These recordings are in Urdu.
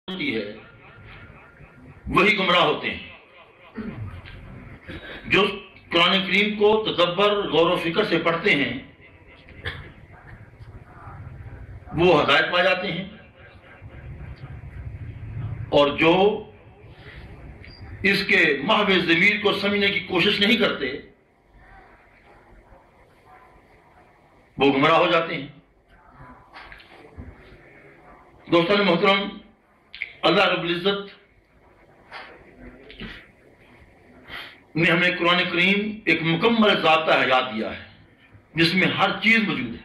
ہوتی ہے وہی گمراہ ہوتے ہیں۔ جو قرآن کریم کو تدبر غور و فکر سے پڑھتے ہیں وہ ہدایت پا جاتے ہیں، اور جو اس کے محو ضمیر کو سمجھنے کی کوشش نہیں کرتے وہ گمراہ ہو جاتے ہیں۔ دوستان محترم، اللہ رب العزت نے ہمیں قرآن کریم ایک مکمل ضابطہ حیات دیا ہے جس میں ہر چیز موجود ہے،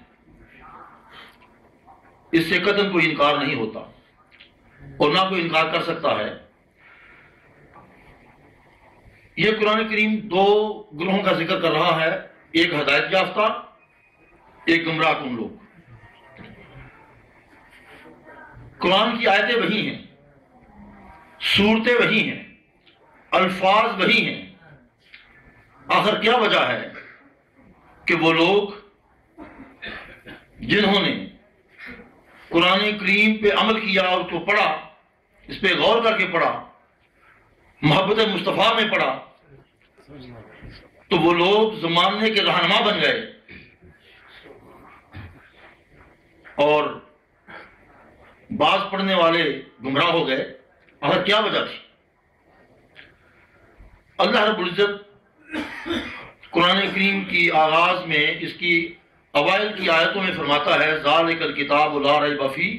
اس سے قطعاً کوئی انکار نہیں ہوتا اور نہ کوئی انکار کر سکتا ہے۔ یہ قرآن کریم دو گروہوں کا ذکر کر رہا ہے، ایک ہدایت یافتہ، ایک گمراہ کن لوگ۔ قرآن کی آیتیں وہی ہیں، صورتیں وہی ہیں، الفاظ وہی ہیں، آخر کیا وجہ ہے کہ وہ لوگ جنہوں نے قرآن کریم پہ عمل کیا اور اس کو پڑھا، اس پہ غور کر کے پڑھا، محبت مصطفیٰ میں پڑھا، تو وہ لوگ زمانے کے رہنما بن گئے اور بعض پڑھنے والے گمراہ ہو گئے۔ آخر کیا وجہ تھی؟ اللہ رب العزت قرآن کریم کی آغاز میں اس کی اوائل کی آیتوں میں فرماتا ہے ذالک الکتاب لا ریب فیہ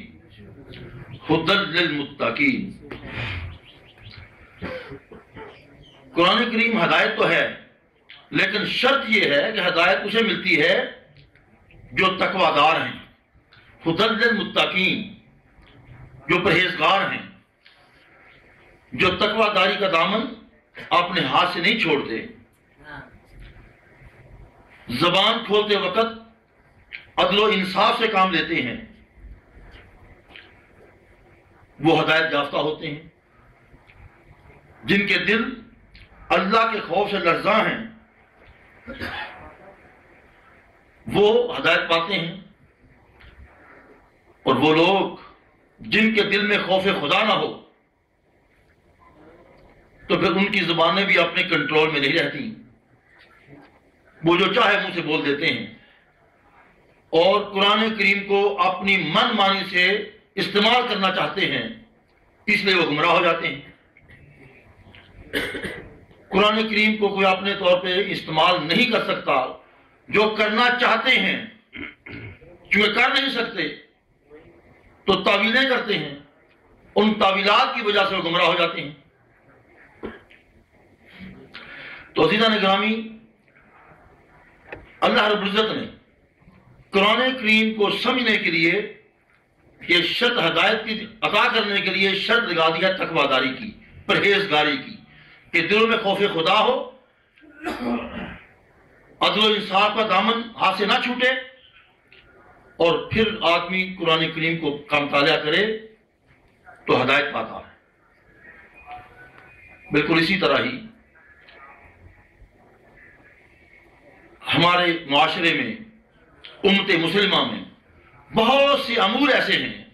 ھدی للمتقین۔ قرآن کریم ہدایت تو ہے، لیکن شرط یہ ہے کہ ہدایت اسے ملتی ہے جو تقوی دار ہیں، ھدی للمتقین، جو پرہیزگار ہیں، جو تقوی داری کا دامن اپنے ہاتھ سے نہیں چھوڑتے، زبان کھولتے وقت عدل و انصاف سے کام لیتے ہیں، وہ ہدایت یافتہ ہوتے ہیں۔ جن کے دل اللہ کے خوف سے لرزاں ہیں وہ ہدایت پاتے ہیں، اور وہ لوگ جن کے دل میں خوف خدا نہ ہو تو پھر ان کی زبانیں بھی اپنے کنٹرول میں نہیں رہتی، وہ جو چاہے منہ سے بول دیتے ہیں اور قرآن کریم کو اپنی من مانی سے استعمال کرنا چاہتے ہیں، اس لیے وہ گمراہ ہو جاتے ہیں۔ قرآن کریم کو کوئی اپنے طور پہ استعمال نہیں کر سکتا، جو کرنا چاہتے ہیں چونکہ کر نہیں سکتے تو تعویلیں کرتے ہیں، ان تعویلات کی وجہ سے وہ گمراہ ہو جاتے ہیں۔ تو عزیزان گرامی، اللہ رب العزت نے قرآن کریم کو سمجھنے کے لیے یہ شرط ہدایت کی عطا کرنے کے لیے شرط لگا دیا تقوی داری کی، پرہیزگاری کی، کہ دلوں میں خوف خدا ہو، عدل و انصاف کا دامن ہاتھ سے نہ چھوٹے، اور پھر آدمی قرآن کریم کو کا مطالعہ کرے تو ہدایت پاتا ہے۔ بالکل اسی طرح ہی ہمارے معاشرے میں، امت مسلمہ میں بہت سے امور ایسے ہیں،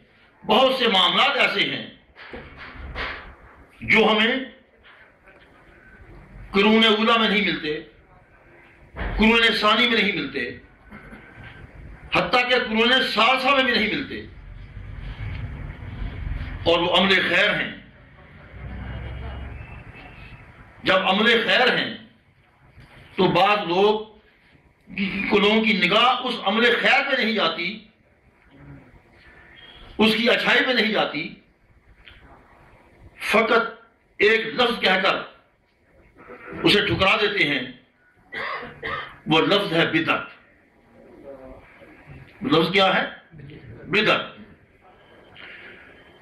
بہت سے معاملات ایسے ہیں جو ہمیں قرون اولیٰ میں نہیں ملتے، قرون ثانی میں نہیں ملتے، حتیٰ کہ قرون ثالثہ میں بھی نہیں ملتے، اور وہ عمل خیر ہیں۔ جب عمل خیر ہیں تو بعض لوگوں کی نگاہ اس عمل خیر پہ نہیں جاتی، اس کی اچھائی پہ نہیں جاتی، فقط ایک لفظ کہہ کر اسے ٹھکرا دیتے ہیں، وہ لفظ ہے بدعت۔ لفظ کیا ہے؟ بدعت۔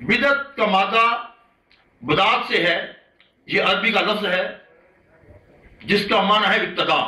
بدعت کا مادہ بدعت سے ہے، یہ عربی کا لفظ ہے جس کا معنی ہے ابتداء۔